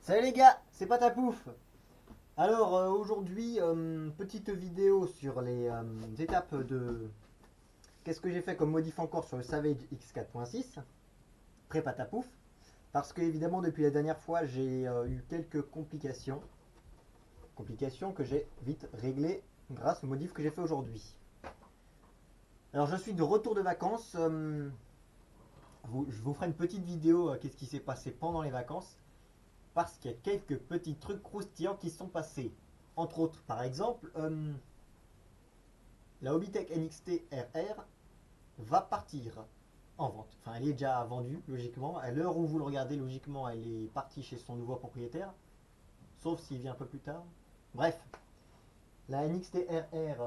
Salut les gars, c'est Patapouf. Alors aujourd'hui, petite vidéo sur les étapes de qu'est-ce que j'ai fait comme modif encore sur le Savage X4.6 pré-Patapouf. Parce que évidemment depuis la dernière fois j'ai eu quelques complications. Complications que j'ai vite réglées grâce au modif que j'ai fait aujourd'hui. Alors je suis de retour de vacances. Je vous ferai une petite vidéo qu'est-ce qui s'est passé pendant les vacances. Parce qu'il y a quelques petits trucs croustillants qui sont passés. Entre autres, par exemple, la Hobbytech NXT RR va partir en vente. Enfin, elle est déjà vendue, logiquement. À l'heure où vous le regardez, logiquement, elle est partie chez son nouveau propriétaire. Sauf s'il vient un peu plus tard. Bref, la NXT RR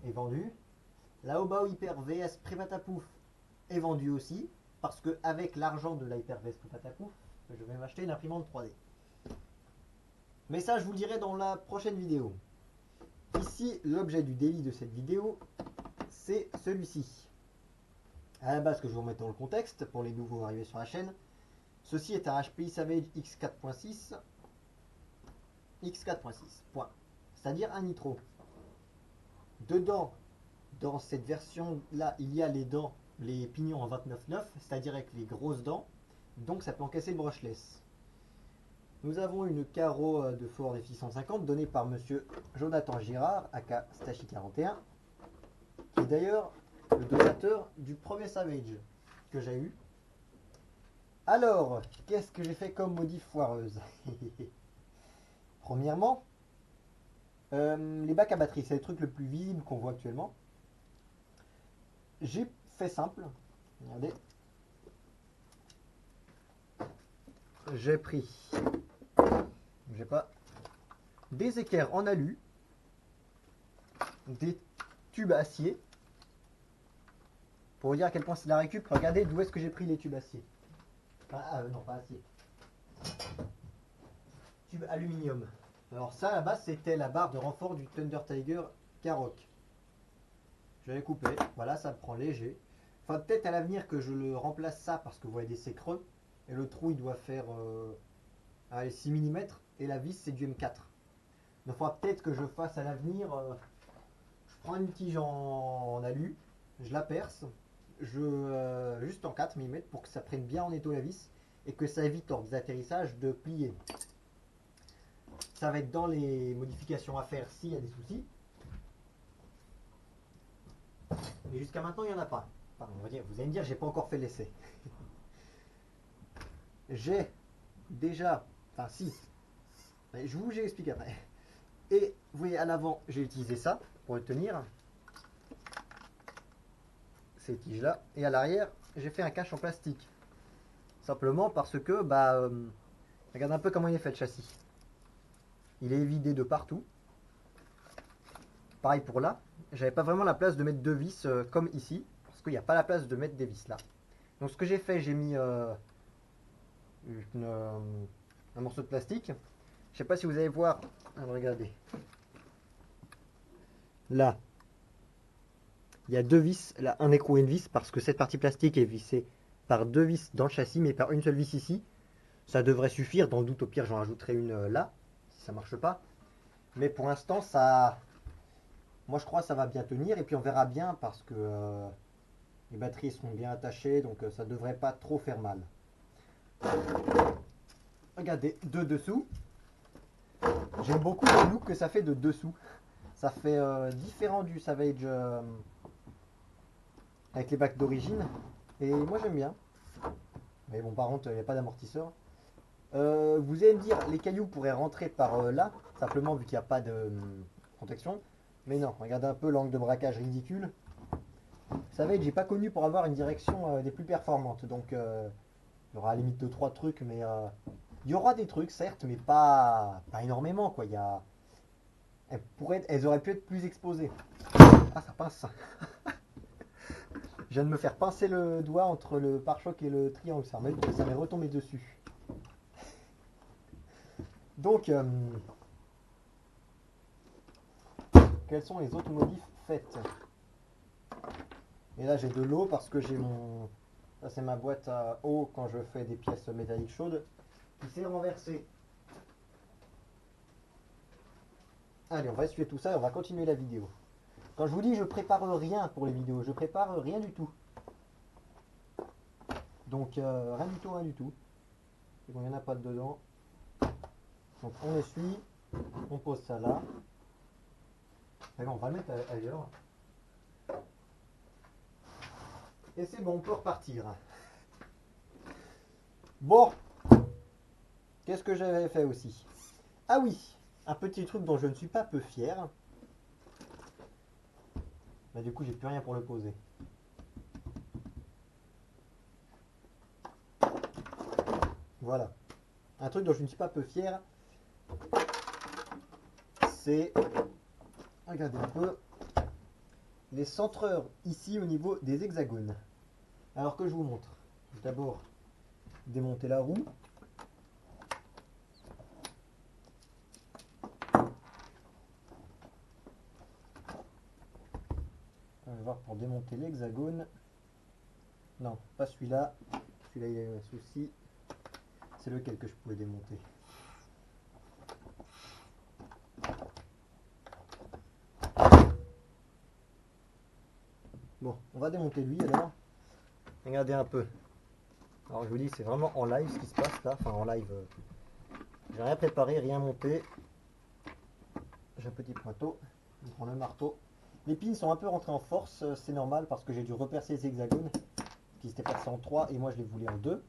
est vendue. La Obao Hyper VS Privatapouf est vendue aussi. Parce que avec l'argent de la Hyper VS Privatapouf, je vais m'acheter une imprimante 3D. Mais ça, je vous le dirai dans la prochaine vidéo. Ici, l'objet du délit de cette vidéo, c'est celui-ci. À la base, que je vous remette dans le contexte pour les nouveaux arrivés sur la chaîne. Ceci est un HPI Savage X4.6. X4.6, point. C'est-à-dire un nitro. Dedans, dans cette version-là, il y a les dents, les pignons en 29.9, c'est-à-dire avec les grosses dents. Donc ça peut encaisser le brushless. Nous avons une carreau de Ford F650 donnée par monsieur Jonathan Girard, aka Stachi41, qui est d'ailleurs le donateur du premier Savage que j'ai eu. Alors, qu'est-ce que j'ai fait comme modif foireuse? Premièrement, les bacs à batterie, c'est le truc le plus visible qu'on voit actuellement. J'ai fait simple. Regardez. J'ai pris, j'ai pas, des équerres en alu, des tubes acier. Pour vous dire à quel point c'est la récup, regardez d'où est-ce que j'ai pris les tubes acier. Non, pas acier. Tube aluminium. Alors ça, à la base, c'était la barre de renfort du Thunder Tiger Karoq. Je l'ai coupé. Voilà, ça prend léger. Enfin, peut-être à l'avenir que je le remplace ça parce que vous voyez, c'est creux. Et le trou, il doit faire 6 mm. Et la vis, c'est du M4. Donc, il faudra peut-être que je fasse à l'avenir. Je prends une tige en alu. Je la perce. Juste en 4 mm pour que ça prenne bien en étau la vis. Et que ça évite lors des atterrissages de plier. Ça va être dans les modifications à faire s'il y a des soucis. Mais jusqu'à maintenant, il n'y en a pas. Enfin, vous allez me dire, j'ai pas encore fait l'essai. J'ai déjà, enfin si, je vous explique après. Et vous voyez à l'avant, j'ai utilisé ça pour le tenir, ces tiges là. Et à l'arrière, j'ai fait un cache en plastique. Simplement parce que, regarde un peu comment il est fait le châssis. Il est vidé de partout. Pareil pour là. J'avais pas vraiment la place de mettre deux vis comme ici. Parce qu'il n'y a pas la place de mettre des vis là. Donc ce que j'ai fait, j'ai mis un morceau de plastique. Je sais pas si vous allez voir. Alors, regardez. Là, il y a deux vis, là un écrou et une vis, parce que cette partie plastique est vissée par deux vis dans le châssis, mais par une seule vis ici. Ça devrait suffire, dans le doute au pire j'en rajouterai une là, si ça marche pas. Mais pour l'instant ça, moi je crois que ça va bien tenir, et puis on verra bien parce que les batteries seront bien attachées, donc ça devrait pas trop faire mal. Regardez, de dessous, j'aime beaucoup le look que ça fait de dessous. Ça fait différent du Savage avec les bacs d'origine. Et moi j'aime bien. Mais bon, par contre, il n'y a pas d'amortisseur. Vous allez me dire, les cailloux pourraient rentrer par là, simplement vu qu'il n'y a pas de protection. Mais non, regardez un peu l'angle de braquage ridicule. Savage, j'ai pas connu pour avoir une direction des plus performantes. Donc, il y aura à la limite de 3 trucs, mais il y aura des trucs, certes, mais pas énormément. Quoi. Elles auraient pu être plus exposées. Ah, ça pince. Je viens de me faire pincer le doigt entre le pare-choc et le triangle. Ça m'est retombé dessus. Donc, quels sont les autres modifs faits? Et là, j'ai de l'eau parce que j'ai mon. Ça, c'est ma boîte à eau quand je fais des pièces métalliques chaudes qui s'est renversé. Allez, on va essuyer tout ça et on va continuer la vidéo. Quand je vous dis je prépare rien pour les vidéos, je prépare rien du tout. Donc rien du tout, rien du tout. Et bon, il n'y en a pas dedans. Donc on essuie, on pose ça là. Et bon, on va le mettre ailleurs. Et c'est bon, on peut repartir. Bon, qu'est-ce que j'avais fait aussi? Ah oui, un petit truc dont je ne suis pas peu fier. Bah du coup, j'ai plus rien pour le poser. Voilà. Un truc dont je ne suis pas peu fier, c'est, regardez un peu, les centreurs ici au niveau des hexagones. Alors que je vous montre. D'abord, démonter la roue. On va voir pour démonter l'hexagone. Non, pas celui-là. Celui-là, il y a un souci. C'est lequel que je pouvais démonter? Bon, on va démonter lui alors. Regardez un peu. Alors je vous dis, c'est vraiment en live ce qui se passe là. Enfin en live. J'ai rien préparé, rien monté. J'ai un petit pointeau. Je prends le marteau. Les pins sont un peu rentrés en force, c'est normal parce que j'ai dû repercer ces hexagones qui étaient percés en 3 et moi je les voulais en 2.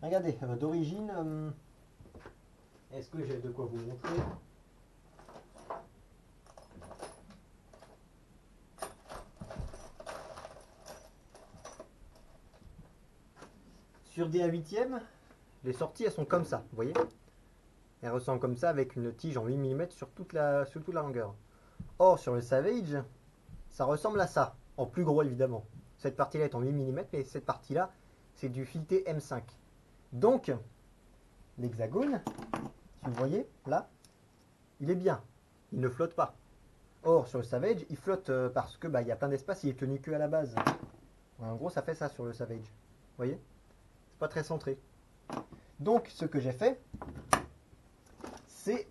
Regardez, d'origine, est-ce que j'ai de quoi vous montrer? Sur des A8e, les sorties elles sont comme ça, vous voyez? Elles ressemblent comme ça avec une tige en 8 mm sur toute la longueur. Or sur le Savage, ça ressemble à ça, en plus gros évidemment. Cette partie-là est en 8 mm, mais cette partie-là, c'est du fileté M5. Donc, l'hexagone, si vous voyez, là, il est bien. Il ne flotte pas. Or, sur le Savage, il flotte parce que il y a plein d'espace, il est tenu que à la base. En gros, ça fait ça sur le Savage. Vous voyez? C'est pas très centré. Donc, ce que j'ai fait, c'est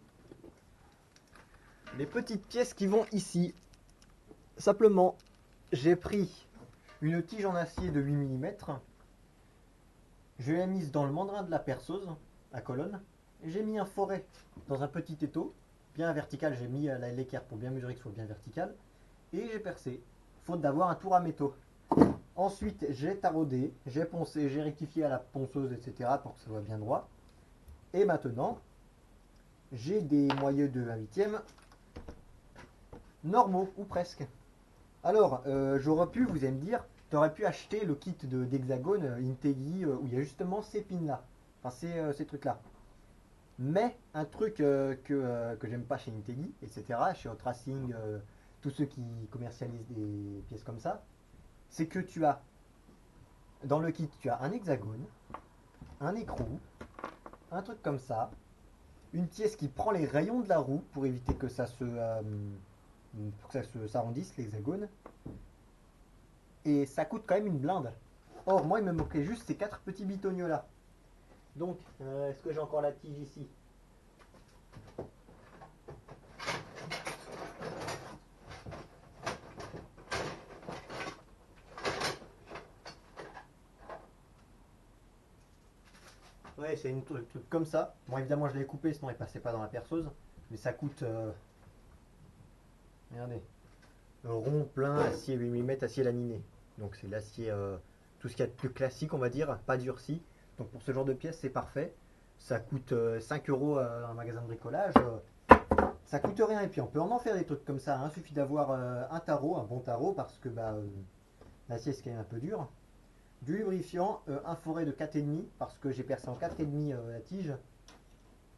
les petites pièces qui vont ici. Simplement, j'ai pris une tige en acier de 8 mm. Je l'ai mise dans le mandrin de la perceuse, à colonne. J'ai mis un forêt dans un petit étau, bien vertical. J'ai mis l'équerre pour bien mesurer que ce soit bien vertical. Et j'ai percé, faute d'avoir un tour à métaux. Ensuite, j'ai taraudé, j'ai poncé, j'ai rectifié à la ponceuse, etc. pour que ça soit bien droit. Et maintenant, j'ai des moyeux de 1/8 normaux, ou presque. Alors, j'aurais pu, vous allez me dire, tu aurais pu acheter le kit d'hexagone Integi où il y a justement ces pins-là, enfin ces trucs-là. Mais un truc que j'aime pas chez Integi, etc., chez Hot Racing, tous ceux qui commercialisent des pièces comme ça, c'est que tu as, dans le kit, tu as un hexagone, un écrou, un truc comme ça, une pièce qui prend les rayons de la roue pour éviter que ça s'arrondisse, l'hexagone, et ça coûte quand même une blinde. Or, moi, il me manquait juste ces 4 petits bitognos là. Donc, est-ce que j'ai encore la tige ici? Ouais, c'est une truc comme ça. Bon, évidemment, je l'ai coupé, sinon il passait pas dans la perceuse. Mais ça coûte. Regardez. Rond, plein, acier 8 mm, acier laminé. Donc, c'est l'acier. Tout ce qu'il y a de plus classique, on va dire, pas durci. Donc, pour ce genre de pièce, c'est parfait. Ça coûte 5 euros dans un magasin de bricolage. Ça coûte rien. Et puis, on peut en faire des trucs comme ça. Il suffit d'avoir un tarot, un bon tarot, parce que l'acier, c'est quand même un peu dur. Du lubrifiant, un forêt de 4,5 parce que j'ai percé en 4,5 la tige.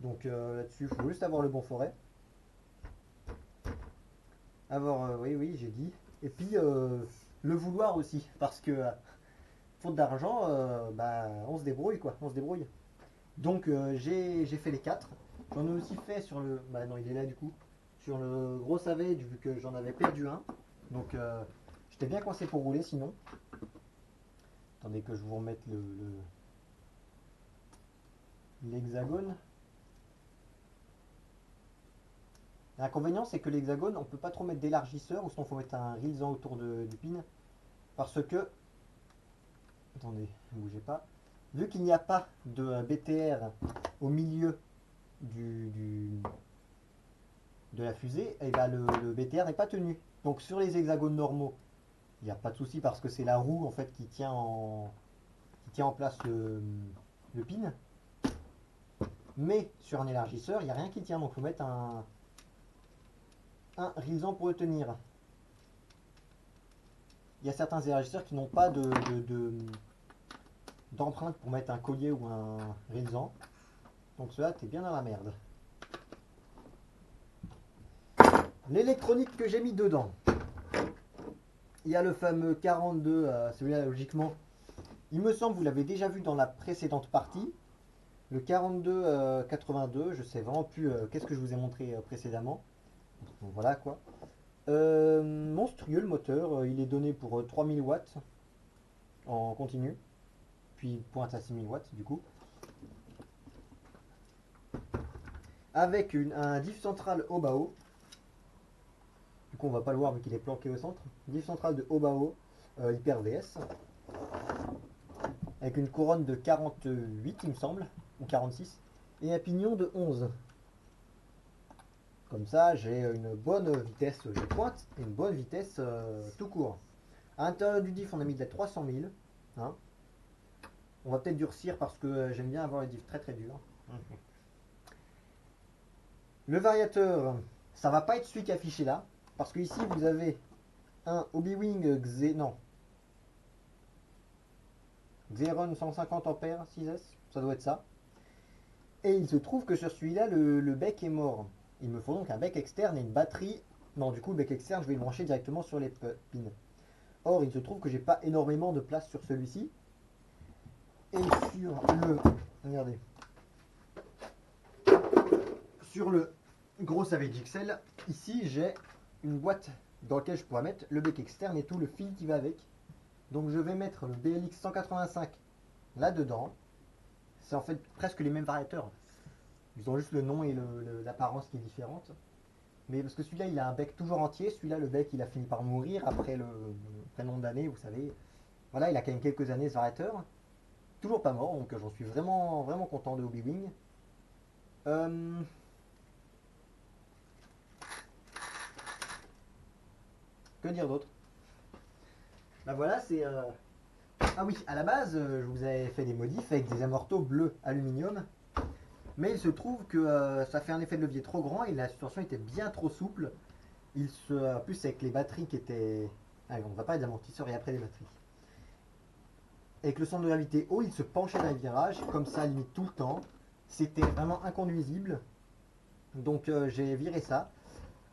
Donc là-dessus, il faut juste avoir le bon forêt. Avoir, oui, j'ai dit. Et puis le vouloir aussi, parce que faute d'argent, on se débrouille quoi, on se débrouille. Donc j'ai fait les 4. J'en ai aussi fait sur le, non il est là du coup, sur le gros Savage vu que j'en avais perdu un. Donc j'étais bien coincé pour rouler sinon. Attendez que je vous remette l'hexagone. L'inconvénient, c'est que l'hexagone, on peut pas trop mettre d'élargisseur, ou sinon il faut mettre un rilsan autour du pin. Parce que, attendez, ne bougez pas. Vu qu'il n'y a pas de BTR au milieu de la fusée, et ben le BTR n'est pas tenu. Donc sur les hexagones normaux, il n'y a pas de souci parce que c'est la roue en fait qui tient en place le pin. Mais sur un élargisseur, il n'y a rien qui tient, donc il faut mettre un rilsan pour le tenir. Il y a certains élargisseurs qui n'ont pas d'empreinte pour mettre un collier ou un rilsan. Donc cela, t'es bien dans la merde. L'électronique que j'ai mis dedans. Il y a le fameux 42, celui-là logiquement. Il me semble, vous l'avez déjà vu dans la précédente partie. Le 42-82, je sais vraiment plus qu'est-ce que je vous ai montré précédemment. Donc voilà quoi. Monstrueux le moteur, il est donné pour 3000 watts en continu. Puis pointe à 6000 watts du coup. Avec un diff central haut bas haut. Du coup on va pas le voir vu qu'il est planqué au centre. Diff central de haut bas haut, hyper VS. Avec une couronne de 48 il me semble, ou 46. Et un pignon de 11. Comme ça j'ai une bonne vitesse de pointe et une bonne vitesse tout court. À l'intérieur du diff on a mis de la 300 000. Hein. On va peut-être durcir parce que j'aime bien avoir les diffs très très durs. Le variateur, ça va pas être celui qui est affiché là. Parce que ici vous avez un Obi-Wing Xeron 150 ampères 6S, ça doit être ça. Et il se trouve que sur celui-là, le bec est mort. Il me faut donc un bec externe et une batterie. Non, du coup, le bec externe, je vais le brancher directement sur les pins. Or, il se trouve que j'ai pas énormément de place sur celui-ci. Et sur le... Regardez. Sur le gros Savage XL, ici, j'ai une boîte dans laquelle je pourrais mettre le bec externe et tout le fil qui va avec. Donc, je vais mettre le BLX 185 là-dedans. C'est en fait presque les mêmes variateurs. Ils ont juste le nom et l'apparence qui est différente. Mais parce que celui-là, il a un bec toujours entier. Celui-là, le bec, il a fini par mourir après le nombre d'années, vous savez. Voilà, il a quand même quelques années ce variateur. Toujours pas mort, donc j'en suis vraiment, vraiment content de Obi-Wing. Que dire d'autre? Bah voilà, c'est... Ah oui, à la base, je vous avais fait des modifs avec des amortos bleus aluminium. Mais il se trouve que ça fait un effet de levier trop grand et la suspension était bien trop souple. En plus avec les batteries qui étaient... Allez, on va pas des amortisseurs et après les batteries. Avec le centre de gravité haut, il se penchait dans les virages, comme ça limite tout le temps. C'était vraiment inconduisible. Donc j'ai viré ça.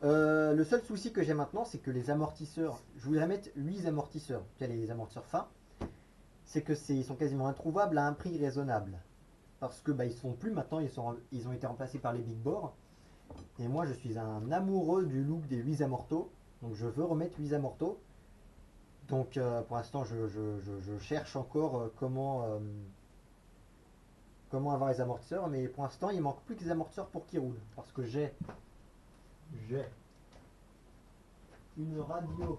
Le seul souci que j'ai maintenant, c'est que les amortisseurs, je voudrais mettre 8 amortisseurs, il y a les amortisseurs fins, c'est que ils sont quasiment introuvables à un prix raisonnable. Parce que ils sont plus maintenant, ils ont été remplacés par les big bore. Et moi je suis un amoureux du look des 8 amortos, donc je veux remettre 8 amortos. Donc pour l'instant je cherche encore comment avoir les amortisseurs, mais pour l'instant il manque plus que les amortisseurs pour qu'ils roulent. Parce que j'ai une radio.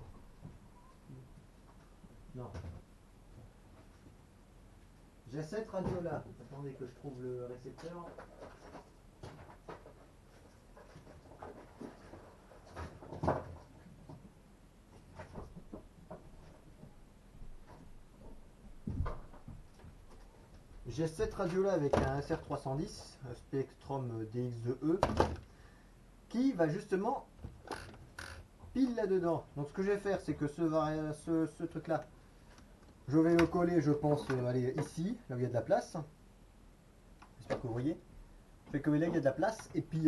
Non. J'ai cette radio là. Attendez que je trouve le récepteur. J'ai cette radio là avec un SR310, un Spectrum DX2E, qui va justement pile là-dedans. Donc ce que je vais faire, c'est que ce truc là, je vais le coller, je pense, aller ici, là où il y a de la place. J'espère que vous voyez. Je vais coller là où il y a de la place, et puis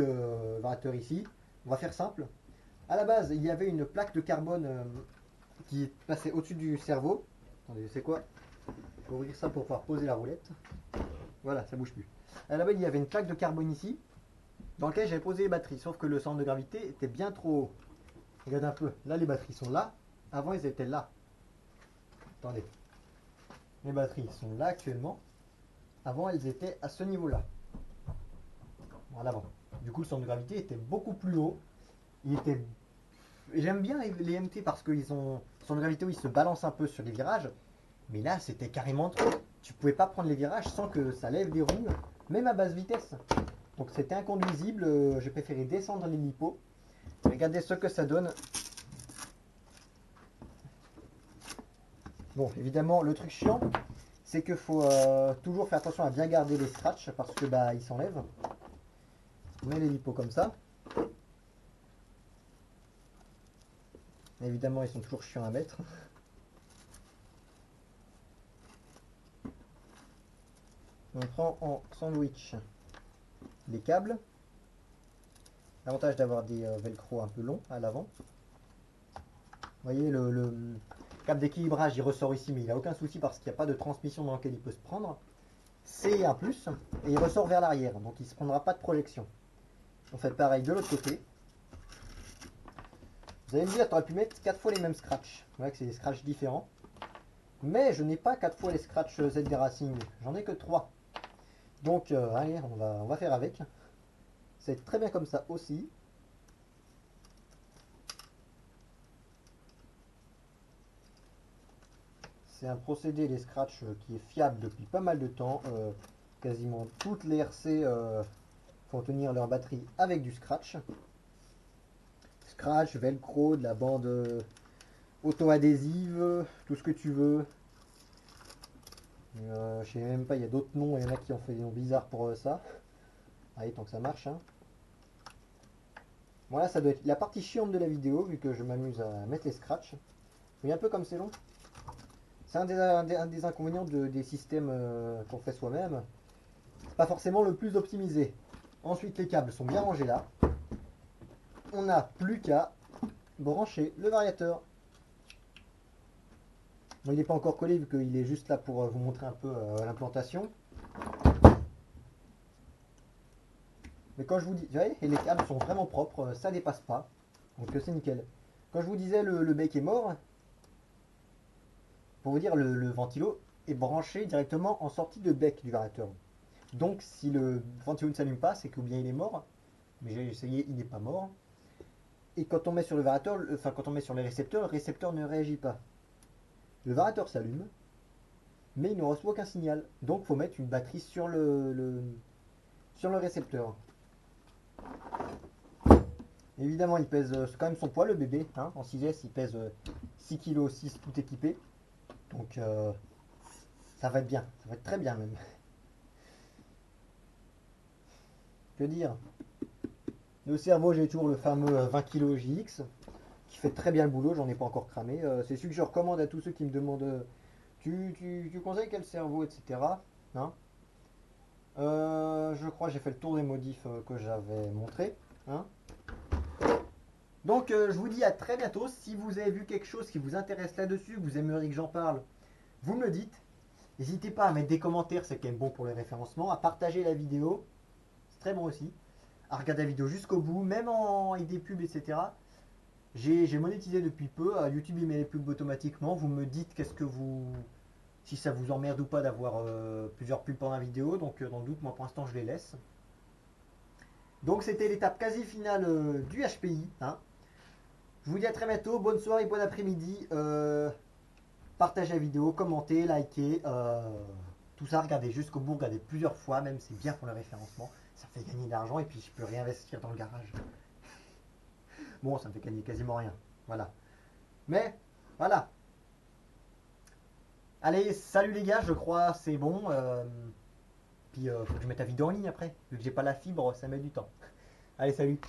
variateur ici. On va faire simple. À la base, il y avait une plaque de carbone qui est passée au-dessus du cerveau. Attendez, c'est quoi? Je vais ouvrir ça pour pouvoir poser la roulette. Voilà, ça bouge plus. À la base, il y avait une plaque de carbone ici, dans laquelle j'avais posé les batteries, sauf que le centre de gravité était bien trop haut. Regarde un peu, là les batteries sont là, avant ils étaient là. Attendez, les batteries sont là actuellement, avant elles étaient à ce niveau là. en avant. Du coup, le centre de gravité était beaucoup plus haut. Il était... J'aime bien les MT parce qu'ils ont centre de gravité où ils se balancent un peu sur les virages. Mais là, c'était carrément trop. Tu pouvais pas prendre les virages sans que ça lève les roues, même à basse vitesse. Donc c'était inconduisible. J'ai préféré descendre l'hélipo. Regardez ce que ça donne. Bon, évidemment, le truc chiant, c'est qu'il faut toujours faire attention à bien garder les scratchs parce que bah ils s'enlèvent. On met l'hélipo comme ça. Évidemment, ils sont toujours chiants à mettre. On prend en sandwich les câbles. L'avantage d'avoir des velcro un peu longs à l'avant. Vous voyez, le câble d'équilibrage, il ressort ici, mais il n'a aucun souci parce qu'il n'y a pas de transmission dans laquelle il peut se prendre. C'est un plus, et il ressort vers l'arrière, donc il ne se prendra pas de projection. On fait pareil de l'autre côté. Vous allez me dire, tu aurais pu mettre 4 fois les mêmes scratchs. Vous voyez que c'est des scratchs différents. Mais je n'ai pas 4 fois les scratchs ZD Racing, j'en ai que 3. Donc, allez, on va faire avec. C'est très bien comme ça aussi. C'est un procédé, les scratchs, qui est fiable depuis pas mal de temps. Quasiment toutes les RC font tenir leur batterie avec du scratch. Scratch, velcro, de la bande auto-adhésive, tout ce que tu veux. Je sais même pas, il y a d'autres noms, il y en a qui ont fait des noms bizarres pour ça. Allez, tant que ça marche. Hein. Voilà, ça doit être la partie chiante de la vidéo, vu que je m'amuse à mettre les scratchs. Vous voyez un peu comme c'est long. C'est un des inconvénients des systèmes qu'on fait soi-même. Pas forcément le plus optimisé. Ensuite, les câbles sont bien rangés là. On n'a plus qu'à brancher le variateur. Bon, il n'est pas encore collé vu qu'il est juste là pour vous montrer un peu l'implantation. Mais quand je vous dis, vous voyez, et les câbles sont vraiment propres, ça dépasse pas. Donc c'est nickel. Quand je vous disais le bec est mort, pour vous dire, le ventilo est branché directement en sortie de bec du variateur. Donc si le ventilo ne s'allume pas, c'est que bien il est mort. Mais j'ai essayé, il n'est pas mort. Et quand on met sur le variateur, enfin quand on met sur les récepteurs, le récepteur ne réagit pas. Le variateur s'allume, mais il ne reçoit aucun signal. Donc il faut mettre une batterie sur sur le récepteur. Évidemment, il pèse quand même son poids, le bébé. Hein, en 6S, il pèse 6 kg 6 tout équipé. Donc ça va être bien, ça va être très bien même. Que dire? Le cerveau, j'ai toujours le fameux 20 kg JX qui fait très bien le boulot, j'en ai pas encore cramé. C'est celui que je recommande à tous ceux qui me demandent tu conseilles quel cerveau, etc. Hein, je crois que j'ai fait le tour des modifs que j'avais montré. Hein. Donc je vous dis à très bientôt. Si vous avez vu quelque chose qui vous intéresse là-dessus, que vous aimeriez que j'en parle, vous me le dites. N'hésitez pas à mettre des commentaires, c'est quand même bon pour le référencement, à partager la vidéo, c'est très bon aussi, à regarder la vidéo jusqu'au bout, même avec des pubs, etc. J'ai monétisé depuis peu, YouTube il met les pubs automatiquement, vous me dites si ça vous emmerde ou pas d'avoir plusieurs pubs pendant la vidéo, donc dans le doute, moi pour l'instant je les laisse. Donc c'était l'étape quasi finale du HPI. Hein. Je vous dis à très bientôt, bonne soirée, bon après-midi. Partagez la vidéo, commentez, likez, tout ça, regardez jusqu'au bout, regardez plusieurs fois, même c'est bien pour le référencement, ça fait gagner de l'argent et puis je peux réinvestir dans le garage. Bon, ça me fait gagner quasiment rien, voilà. Mais, voilà. Allez, salut les gars, je crois c'est bon. Puis faut que je mette la vidéo en ligne après, vu que j'ai pas la fibre, ça met du temps. Allez, salut.